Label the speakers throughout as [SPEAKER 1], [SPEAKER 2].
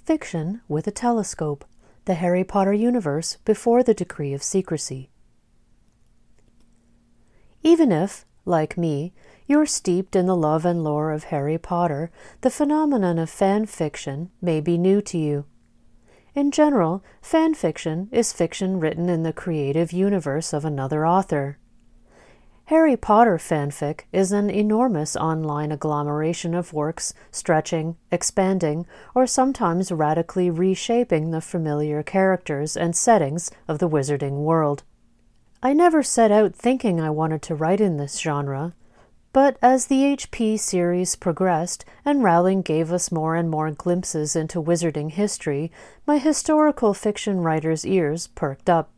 [SPEAKER 1] Fiction with a Telescope, the Harry Potter universe before the Decree of Secrecy. Even if, like me, you're steeped in the love and lore of Harry Potter, the phenomenon of fan fiction may be new to you. In general, fan fiction is fiction written in the creative universe of another author. Harry Potter fanfic is an enormous online agglomeration of works stretching, expanding, or sometimes radically reshaping the familiar characters and settings of the wizarding world. I never set out thinking I wanted to write in this genre, but as the HP series progressed and Rowling gave us more and more glimpses into wizarding history, my historical fiction writer's ears perked up.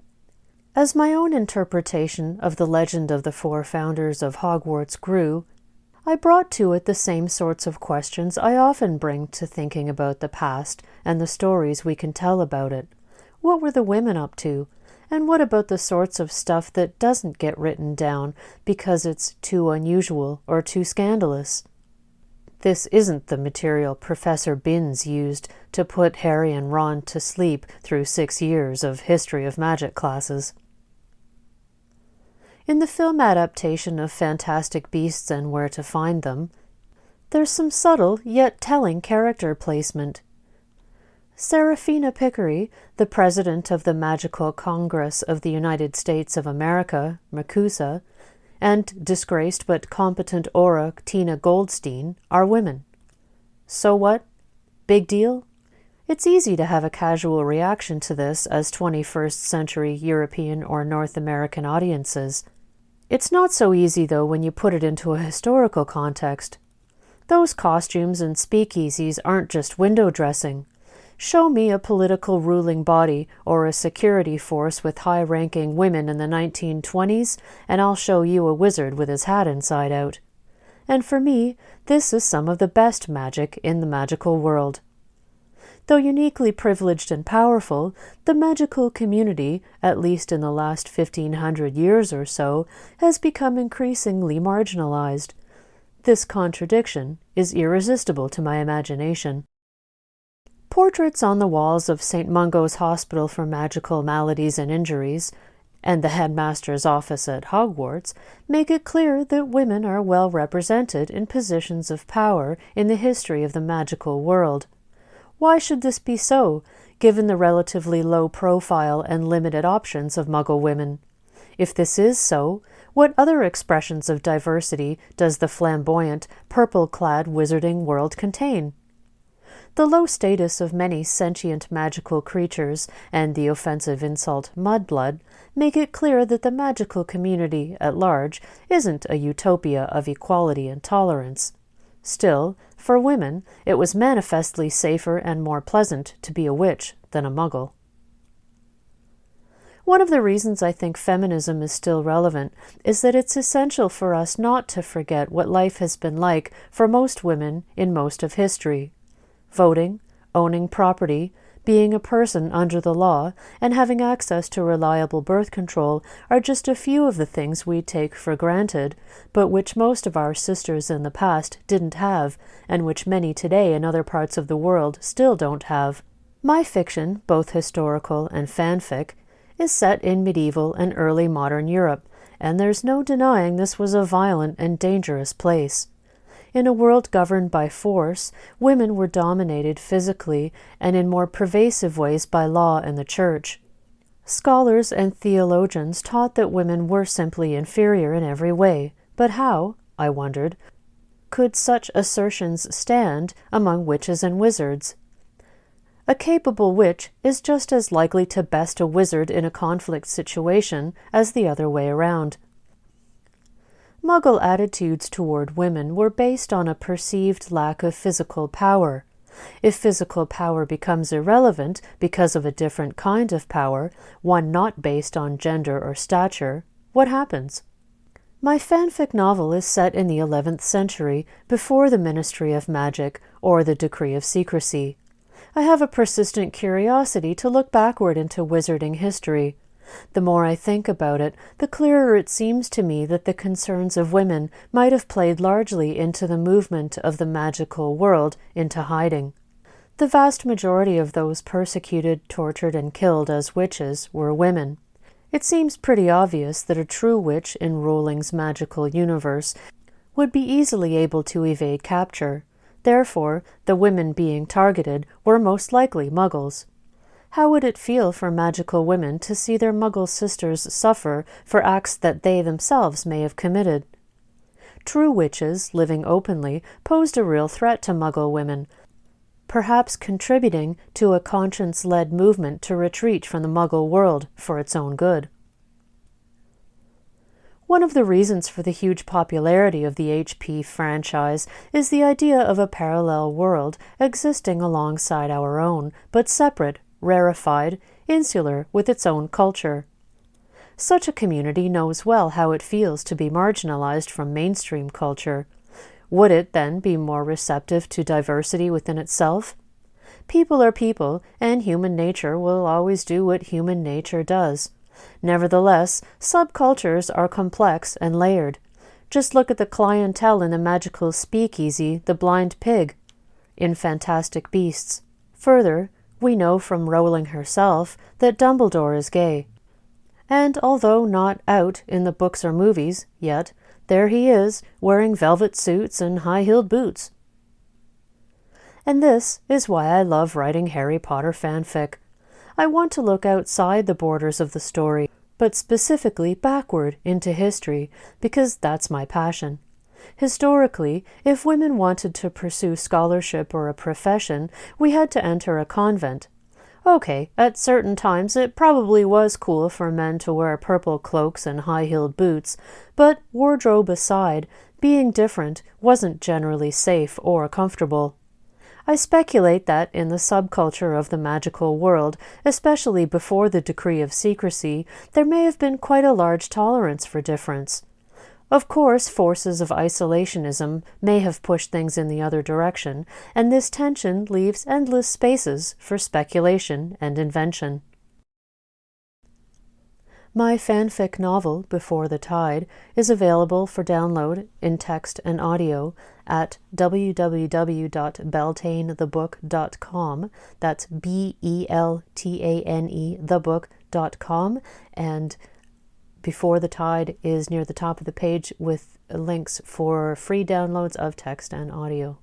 [SPEAKER 1] As my own interpretation of the legend of the four founders of Hogwarts grew, I brought to it the same sorts of questions I often bring to thinking about the past and the stories we can tell about it. What were the women up to? And what about the sorts of stuff that doesn't get written down because it's too unusual or too scandalous? This isn't the material Professor Binns used to put Harry and Ron to sleep through 6 years of History of Magic classes. In the film adaptation of Fantastic Beasts and Where to Find Them, there's some subtle yet telling character placement. Serafina Picquery, the president of the Magical Congress of the United States of America, MACUSA, and disgraced but competent Aura Tina Goldstein are women. So what? Big deal? It's easy to have a casual reaction to this as 21st century European or North American audiences. It's not so easy, though, when you put it into a historical context. Those costumes and speakeasies aren't just window dressing. Show me a political ruling body or a security force with high-ranking women in the 1920s, and I'll show you a wizard with his hat inside out. And for me, this is some of the best magic in the magical world. Though uniquely privileged and powerful, the magical community, at least in the last 1500 years or so, has become increasingly marginalized. This contradiction is irresistible to my imagination. Portraits on the walls of St. Mungo's Hospital for Magical Maladies and Injuries and the headmaster's office at Hogwarts make it clear that women are well represented in positions of power in the history of the magical world. Why should this be so, given the relatively low profile and limited options of Muggle women? If this is so, what other expressions of diversity does the flamboyant, purple-clad wizarding world contain? The low status of many sentient magical creatures and the offensive insult mudblood make it clear that the magical community at large isn't a utopia of equality and tolerance. Still, for women, it was manifestly safer and more pleasant to be a witch than a muggle. One of the reasons I think feminism is still relevant is that it's essential for us not to forget what life has been like for most women in most of history. Voting, owning property, being a person under the law, and having access to reliable birth control are just a few of the things we take for granted, but which most of our sisters in the past didn't have, and which many today in other parts of the world still don't have. My fiction, both historical and fanfic, is set in medieval and early modern Europe, and there's no denying this was a violent and dangerous place. In a world governed by force, women were dominated physically and in more pervasive ways by law and the church. Scholars and theologians taught that women were simply inferior in every way, but how, I wondered, could such assertions stand among witches and wizards? A capable witch is just as likely to best a wizard in a conflict situation as the other way around. Muggle attitudes toward women were based on a perceived lack of physical power. If physical power becomes irrelevant because of a different kind of power, one not based on gender or stature, what happens? My fanfic novel is set in the 11th century, before the Ministry of Magic or the Decree of Secrecy. I have a persistent curiosity to look backward into wizarding history. The more I think about it, the clearer it seems to me that the concerns of women might have played largely into the movement of the magical world into hiding. The vast majority of those persecuted, tortured, and killed as witches were women. It seems pretty obvious that a true witch in Rowling's magical universe would be easily able to evade capture. Therefore, the women being targeted were most likely Muggles. How would it feel for magical women to see their Muggle sisters suffer for acts that they themselves may have committed? True witches, living openly, posed a real threat to Muggle women, perhaps contributing to a conscience-led movement to retreat from the Muggle world for its own good. One of the reasons for the huge popularity of the HP franchise is the idea of a parallel world existing alongside our own, but separate, rarefied, insular, with its own culture. Such a community knows well how it feels to be marginalized from mainstream culture. Would it, then, be more receptive to diversity within itself? People are people, and human nature will always do what human nature does. Nevertheless, subcultures are complex and layered. Just look at the clientele in the magical speakeasy The Blind Pig in Fantastic Beasts. Further, we know from Rowling herself that Dumbledore is gay. And although not out in the books or movies yet, there he is, wearing velvet suits and high-heeled boots. And this is why I love writing Harry Potter fanfic. I want to look outside the borders of the story, but specifically backward into history, because that's my passion. Historically, if women wanted to pursue scholarship or a profession, we had to enter a convent. Okay, at certain times it probably was cool for men to wear purple cloaks and high-heeled boots, but wardrobe aside, being different wasn't generally safe or comfortable. I speculate that in the subculture of the magical world, especially before the decree of secrecy, there may have been quite a large tolerance for difference. Of course, forces of isolationism may have pushed things in the other direction, and this tension leaves endless spaces for speculation and invention. My fanfic novel, Before the Tide, is available for download in text and audio at www.beltanethebook.com. That's BELTANE thebook.com, and Before the Tide is near the top of the page with links for free downloads of text and audio.